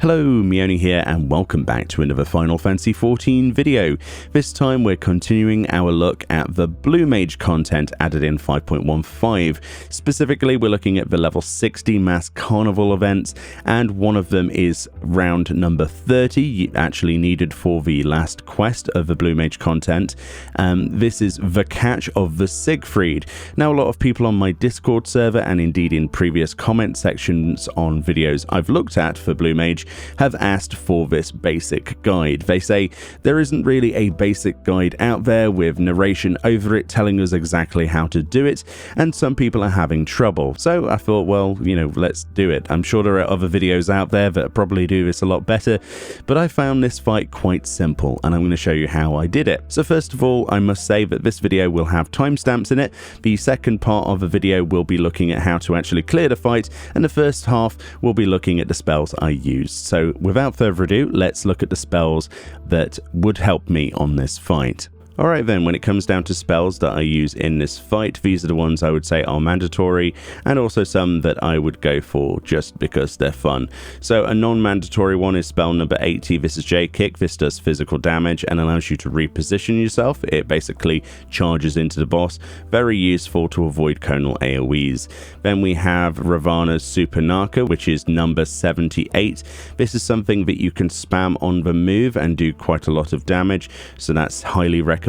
Hello, Meoni here, and welcome back to another Final Fantasy XIV video. This time we're continuing our look at the Blue Mage content added in 5.15. Specifically, we're looking at the level 60 mass Carnivale events, and one of them is round number 30, actually needed for the last quest of the Blue Mage content. This is the catch of the Siegfried. Now, a lot of people on my Discord server, and indeed in previous comment sections on videos I've looked at for Blue Mage, have asked for this basic guide. They say there isn't really a basic guide out there with narration over it telling us exactly how to do it, and some people are having trouble. So I thought, well, let's do it. I'm sure there are other videos out there that probably do this a lot better, but I found this fight quite simple, and I'm going to show you how I did it. So first of all, I must say that this video will have timestamps in it. The second part of the video will be looking at how to actually clear the fight, and the first half will be looking at the spells I used. So without further ado, let's look at the spells that would help me on this fight. Alright then, when it comes down to spells that I use in this fight, these are the ones I would say are mandatory, and also some that I would go for just because they're fun. So a non-mandatory one is spell number 80, this is J-Kick. This does physical damage and allows you to reposition yourself. It basically charges into the boss, very useful to avoid conal AoEs. Then we have Ravana's Super Narca, which is number 78. This is something that you can spam on the move and do quite a lot of damage, so that's highly recommended.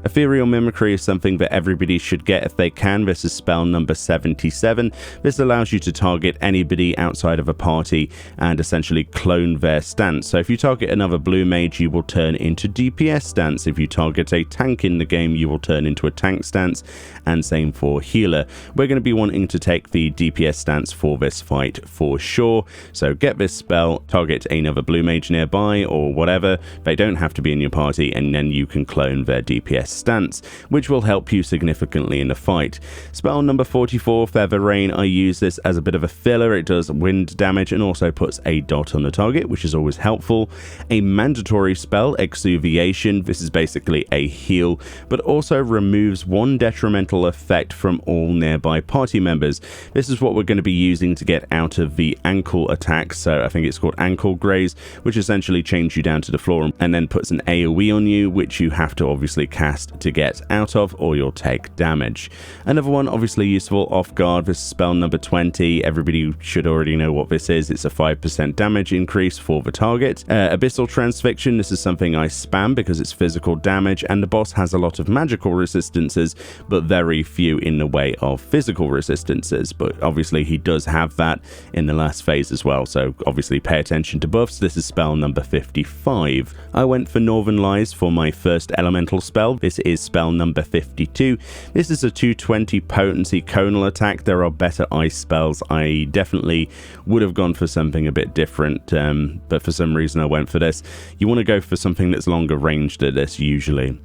Ethereal Mimicry is something that everybody should get if they can. This is spell number 77. This allows you to target anybody outside of a party and essentially clone their stance. So if you target another blue mage, you will turn into DPS stance. If you target a tank in the game, you will turn into a tank stance, and same for healer. We're going to be wanting to take the DPS stance for this fight for sure. So get this spell, target another blue mage nearby or whatever. They don't have to be in your party, and then you can clone their DPS stance, which will help you significantly in the fight. Spell number 44, Feather Rain. I use this as a bit of a filler. It does wind damage and also puts a dot on the target, which is always helpful. A mandatory spell, Exuviation. This is basically a heal, but also removes one detrimental effect from all nearby party members. This is what we're going to be using to get out of the ankle attack. So I think it's called ankle graze, which essentially chains you down to the floor and then puts an AoE on you, which you have to obviously cast to get out of, or you'll take damage. Another one obviously useful, Off Guard. This is spell number 20. Everybody should already know what this is. It's a 5% damage increase for the target. Abyssal Transfixion. This is something I spam because it's physical damage, and the boss has a lot of magical resistances, but very few in the way of physical resistances. But obviously he does have that in the last phase as well, so obviously pay attention to buffs. This is spell number 55. I went for Northern Lies for my first elemental spell. This is spell number 52. This is a 220 potency conal attack. There are better ice spells. I definitely would have gone for something a bit different, but for some reason I went for this. You want to go for something that's longer range than this usually.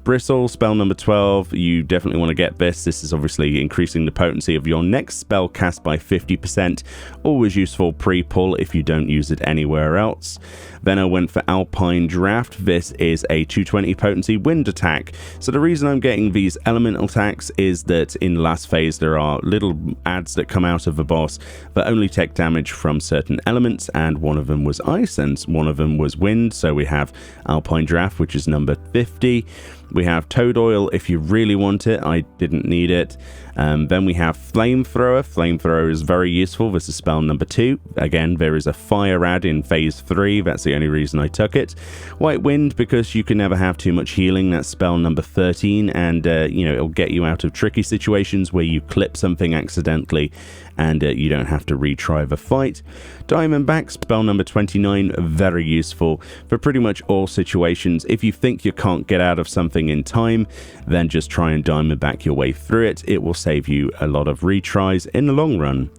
Bristle, spell number 12. You definitely want to get this. This is obviously increasing the potency of your next spell cast by 50%. Always useful pre-pull if you don't use it anywhere else. Then I went for Alpine Draft. This is a 220 potency wind attack. So the reason I'm getting these elemental attacks is that in the last phase there are little adds that come out of the boss that only take damage from certain elements, and one of them was ice and one of them was wind. So we have Alpine Draft, which is number 50. We have Toad Oil if you really want it. I didn't need it. Then we have Flamethrower. Flamethrower is very useful. This is spell number 2. Again, there is a fire ad in phase 3. That's the only reason I took it. White Wind, because you can never have too much healing. That's spell number 13, and it'll get you out of tricky situations where you clip something accidentally and you don't have to retry the fight. Diamondback, spell number 29, very useful for pretty much all situations. If you think you can't get out of something in time, then just try and Diamondback your way through it. It will save you a lot of retries in the long run.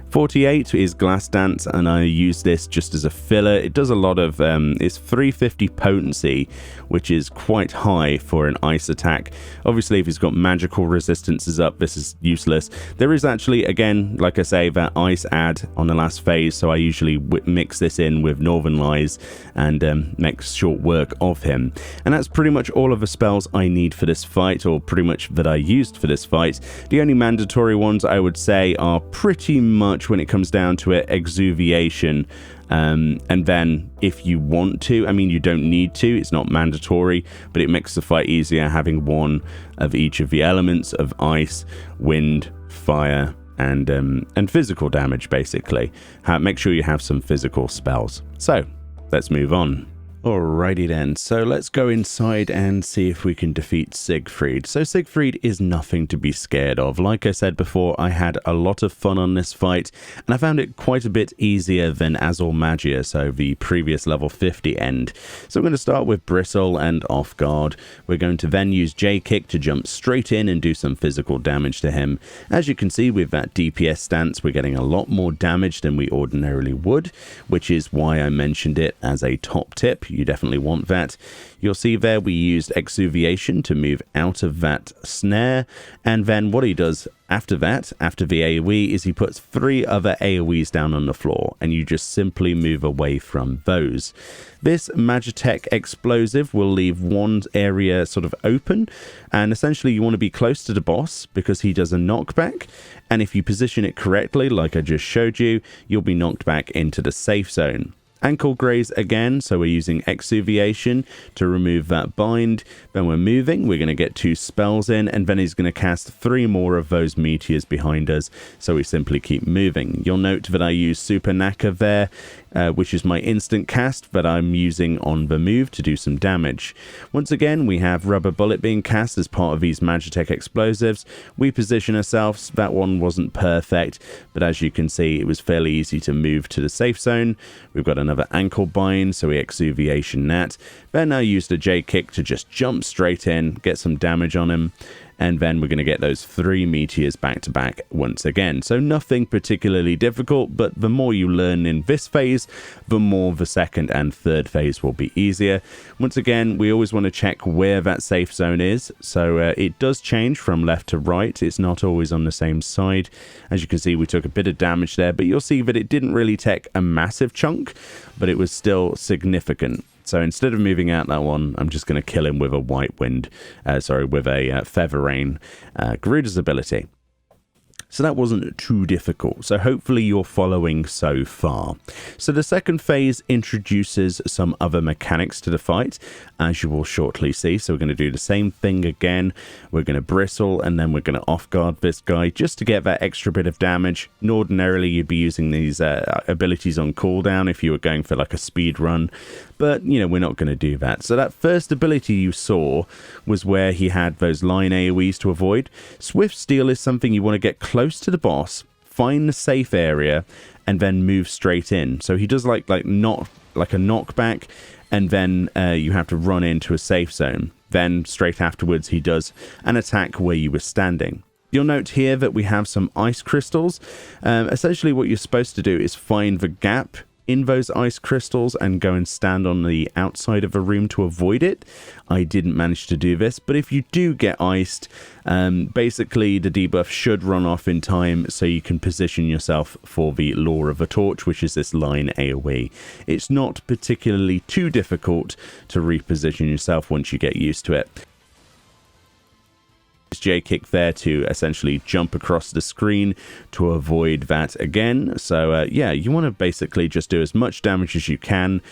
48 is Glass Dance, and I use this just as a filler. It does a lot of, it's 350 potency, which is quite high for an ice attack. Obviously, if he's got magical resistances up, this is useless. There is actually, again, like I say, that ice ad on the last phase, so I usually mix this in with Northern Lies and make short work of him. And that's pretty much all of the spells I need for this fight, or pretty much that I used for this fight. The only mandatory ones I would say are pretty much much when it comes down to it, exuviation. And then if you want to, I mean, you don't need to, it's not mandatory, but it makes the fight easier having one of each of the elements of ice, wind, fire, and physical damage, basically. Make sure you have some physical spells. So let's move on. Alrighty then, so let's go inside and see if we can defeat Siegfried. So Siegfried is nothing to be scared of. Like I said before, I had a lot of fun on this fight, and I found it quite a bit easier than Azor Magia, so the previous level 50 end. So I'm going to start with Bristle and Off Guard. We're going to then use J-Kick to jump straight in and do some physical damage to him. As you can see with that DPS stance, we're getting a lot more damage than we ordinarily would, which is why I mentioned it as a top tip. You definitely want that. You'll see there we used Exuviation to move out of that snare, and then what he does after that, after the AoE, is he puts 3 other AoEs down on the floor, and you just simply move away from those. This Magitech explosive will leave one area sort of open, and essentially you want to be close to the boss because he does a knockback, and if you position it correctly, like I just showed you, you'll be knocked back into the safe zone. Ankle graze again, so we're using Exuviation to remove that bind. Then we're moving, we're going to get 2 spells in, and then he's going to cast 3 more of those meteors behind us, so we simply keep moving. You'll note that I use Super Knacker there, which is my instant cast that I'm using on the move to do some damage. Once again, we have Rubber Bullet being cast as part of these Magitech explosives. We position ourselves, that one wasn't perfect, but as you can see, it was fairly easy to move to the safe zone. We've got another ankle bind, so we Exuviation that. Then I used a J-Kick to just jump straight in, get some damage on him, and then we're going to get those 3 meteors back to back once again. So nothing particularly difficult, but the more you learn in this phase, the more the second and third phase will be easier. Once again, we always want to check where that safe zone is. So it does change from left to right. It's not always on the same side. As you can see, we took a bit of damage there, but you'll see that it didn't really take a massive chunk, but it was still significant. So instead of moving out that one, I'm just going to kill him with a White Wind, with a Feather Rain, Garuda's ability. So that wasn't too difficult. So hopefully you're following so far. So the second phase introduces some other mechanics to the fight, as you will shortly see. So we're going to do the same thing again. We're going to Bristle, and then we're going to Off Guard this guy just to get that extra bit of damage. And ordinarily you'd be using these abilities on cooldown if you were going for like a speed run. But, you know, we're not going to do that. So that first ability you saw was where he had those line AoEs to avoid. Swift Steal is something you want to get close to the boss, find the safe area, and then move straight in. So he does like a knockback, and then you have to run into a safe zone. Then straight afterwards he does an attack where you were standing. You'll note here that we have some ice crystals. Essentially what you're supposed to do is find the gap in those ice crystals and go and stand on the outside of a room to avoid it. I didn't manage to do this, but if you do get iced, basically the debuff should run off in time so you can position yourself for the Law of the Torch, which is this line AoE. It's not particularly too difficult to reposition yourself once you get used to it. J-Kick there to essentially jump across the screen to avoid that again. So yeah, you want to basically just do as much damage as you can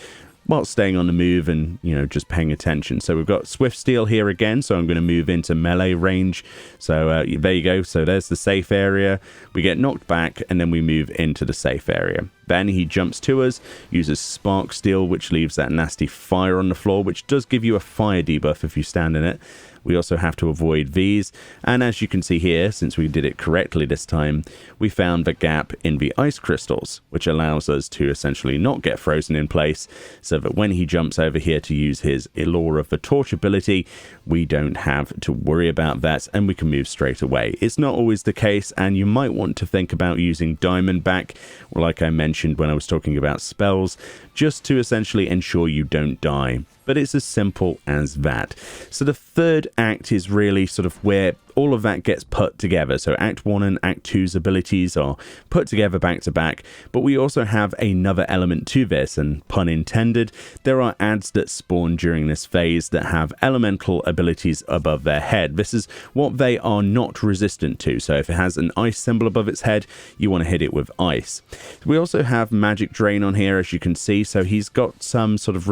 while staying on the move and, you know, just paying attention. So we've got Swift Steal here again, so I'm going to move into melee range. So there you go. So there's the safe area. We get knocked back, and then we move into the safe area. Then he jumps to us, uses Spark Steal, which leaves that nasty fire on the floor, which does give you a fire debuff if you stand in it. We also have to avoid these, and as you can see here, since we did it correctly this time, we found the gap in the ice crystals, which allows us to essentially not get frozen in place, so that when he jumps over here to use his Law of the Torch ability, we don't have to worry about that, and we can move straight away. It's not always the case, and you might want to think about using Diamondback, like I mentioned when I was talking about spells, just to essentially ensure you don't die. but it's as simple as that. So the third act is really sort of where all of that gets put together. So Act 1 and Act 2's abilities are put together back to back, but we also have another element to this, and pun intended, there are adds that spawn during this phase that have elemental abilities above their head. This is what they are not resistant to. So if it has an ice symbol above its head, you want to hit it with ice. We also have Magic Drain on here, as you can see, so he's got some sort of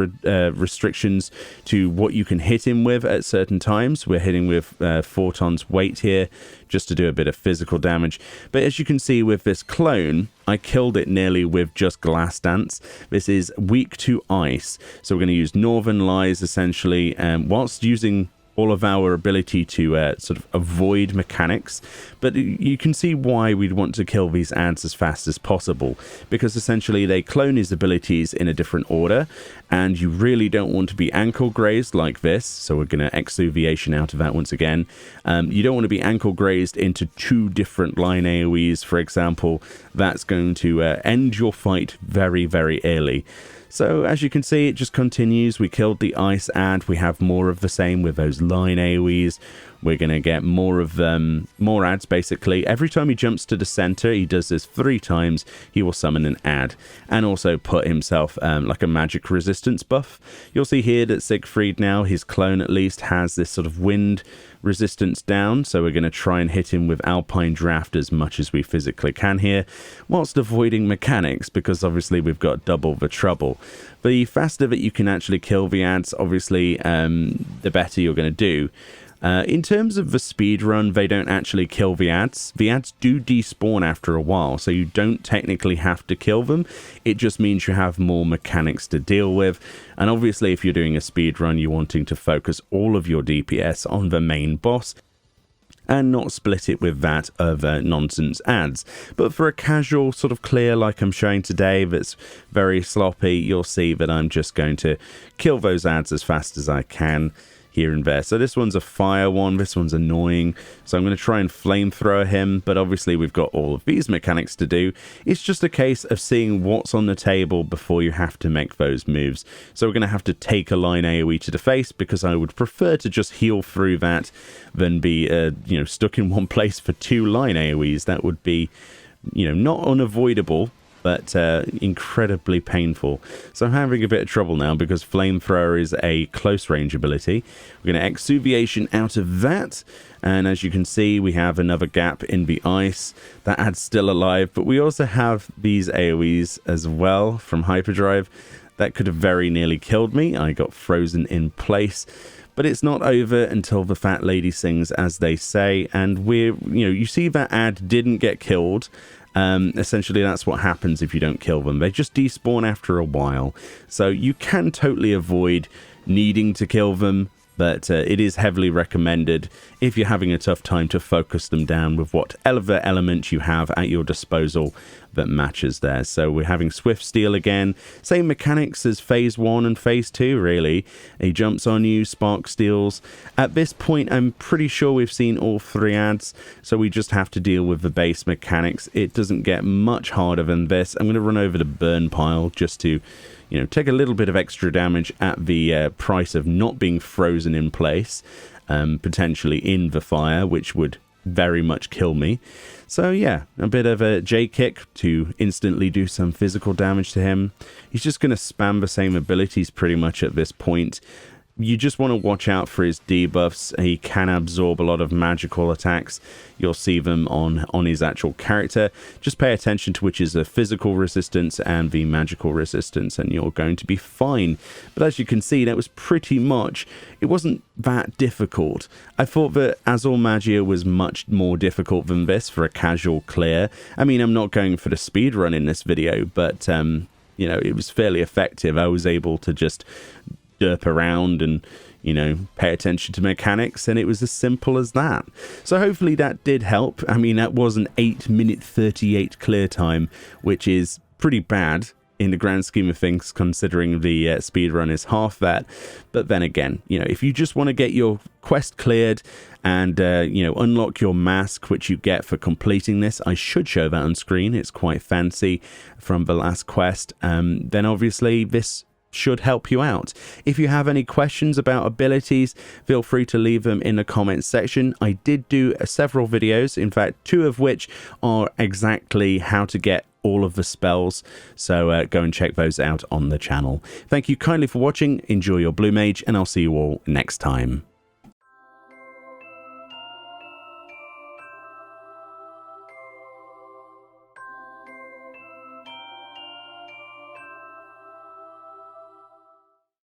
restrictions to what you can hit him with at certain times. We're hitting with 4 tons weight here just to do a bit of physical damage, but as you can see with this clone, I killed it nearly with just Glass Dance. This is weak to ice, so we're going to use Northern Lies essentially, whilst using all of our ability to sort of avoid mechanics. But you can see why we'd want to kill these adds as fast as possible, because essentially they clone his abilities in a different order, and you really don't want to be ankle grazed like this. So we're going to exuviation out of that once again. You don't want to be ankle grazed into 2 different line AoEs, for example. That's going to end your fight very, very early. So as you can see, it just continues. We killed the ice ad. We have more of the same with those line AoEs. We're going to get more of them, more ads basically. Every time he jumps to the center, he does this 3 times, he will summon an ad and also put himself like a magic resistance buff. You'll see here that Siegfried now, his clone at least, has this sort of wind resistance down, so we're going to try and hit him with Alpine Draft as much as we physically can here, whilst avoiding mechanics, because obviously we've got double the trouble. The faster that you can actually kill the ads, obviously, the better you're going to do. In terms of the speed run, they don't actually kill the ads. The ads do despawn after a while, so you don't technically have to kill them. It just means you have more mechanics to deal with. And obviously, if you're doing a speed run, you're wanting to focus all of your DPS on the main boss and not split it with that of nonsense ads. But for a casual sort of clear like I'm showing today that's very sloppy, you'll see that I'm just going to kill those ads as fast as I can here and there. So this one's a fire one, this one's annoying, so I'm going to try and flamethrower him, but obviously we've got all of these mechanics to do. It's just a case of seeing what's on the table before you have to make those moves. So we're going to have to take a line AoE to the face, because I would prefer to just heal through that than be stuck in one place for 2 line AoEs. That would be not unavoidable, but incredibly painful. So I'm having a bit of trouble now because Flamethrower is a close range ability. We're going to Exuviation out of that, and as you can see, we have another gap in the ice. That ad's still alive, but we also have these AoEs as well from Hyperdrive. That could have very nearly killed me. I got frozen in place. But it's not over until the fat lady sings, as they say, and you see that ad didn't get killed. Essentially, that's what happens if you don't kill them. They just despawn after a while. So you can totally avoid needing to kill them, but it is heavily recommended if you're having a tough time to focus them down with whatever element you have at your disposal that matches there. So we're having Swift Steel again. Same mechanics as Phase 1 and Phase 2, really. He jumps on you, Spark Steals. At this point, I'm pretty sure we've seen all 3 ads, so we just have to deal with the base mechanics. It doesn't get much harder than this. I'm going to run over the burn pile just to take a little bit of extra damage at the price of not being frozen in place, potentially in the fire, which would very much kill me. So yeah, a bit of a J kick to instantly do some physical damage to him. He's just going to spam the same abilities pretty much at this point. You just want to watch out for his debuffs. He can absorb a lot of magical attacks. You'll see them on his actual character. Just pay attention to which is the physical resistance and the magical resistance, and you're going to be fine. But as you can see, that was pretty much, it wasn't that difficult. I thought that Azul Magia was much more difficult than this for a casual clear. I mean, I'm not going for the speed run in this video, but it was fairly effective. I was able to just derp around and pay attention to mechanics, and it was as simple as that. So hopefully that did help. I mean, that was an 8-minute 38 clear time, which is pretty bad in the grand scheme of things, considering the speed run is half that. But then again, if you just want to get your quest cleared and unlock your mask, which you get for completing this, I should show that on screen, it's quite fancy, from the last quest, then obviously this should help you out. If you have any questions about abilities, feel free to leave them in the comments section. I did do several videos, in fact 2 of which are exactly how to get all of the spells, so go and check those out on the channel. Thank you kindly for watching, enjoy your blue mage, and I'll see you all next time.